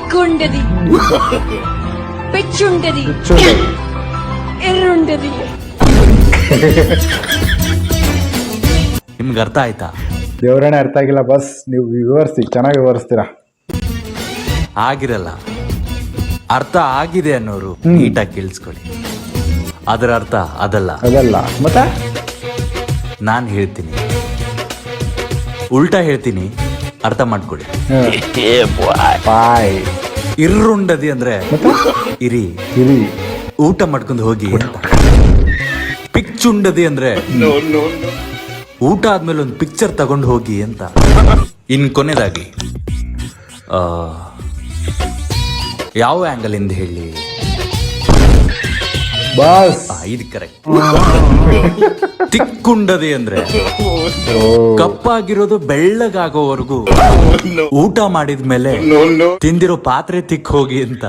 తిక్కుండది పెచ్చుండది ఎర్రుండది. ನಿಮ್ಗೆ ಅರ್ಥ ಆಯ್ತಾ? ದೇವರೇ ಅರ್ಥ ಆಗಿಲ್ಲ ಬಸ್, ನೀವು ವಿವರಿಸಿ, ಚೆನ್ನಾಗಿ ವಿವರಿಸ್ತೀರಾ. ಆಗಿರಲ್ಲ, ಅರ್ಥ ಆಗಿದೆ ಅನ್ನೋರು ನೀಟಾಗಿ ಕೇಳಿಸ್ಕೊಳ್ಳಿ. ಅದರ ಅರ್ಥ ಅದಲ್ಲ. ಅದಲ್ಲ ಮತ್ತೆ ನಾನು ಹೇಳ್ತೀನಿ, ಉಲ್ಟಾ ಹೇಳ್ತೀನಿ, ಅರ್ಥ ಮಾಡ್ಕೊಳ್ಳಿ. ಬಾಯ್ ಇರ್ರುಂಡದಿ ಅಂದ್ರೆ ಇರಿ ಇರಿ ಊಟ ಮಾಡ್ಕೊಂಡು ಹೋಗಿ ಅಂತ. ಪಿಕ್ಚುಂಡದಿ ಅಂದ್ರೆ ಊಟ ಆದ್ಮೇಲೆ ಒಂದು ಪಿಕ್ಚರ್ ತಗೊಂಡು ಹೋಗಿ ಅಂತ. ಇನ್ ಕೊನೆದಾಗಿ ಯಾವ ಆಂಗಲ್ ಇಂದ ಹೇಳಿ? ಬಾಸ್ ಇದು ಕರೆಕ್ಟ್. ತಿಕ್ಕುಂಡದಿ ಅಂದ್ರೆ ಕಪ್ಪಾಗಿರೋದು ಬೆಳ್ಳಗಾಗೋವರೆಗೂ ಊಟ ಮಾಡಿದ್ಮೇಲೆ ತಿಂದಿರೋ ಪಾತ್ರೆ ತಿಕ್ ಹೋಗಿ ಅಂತ.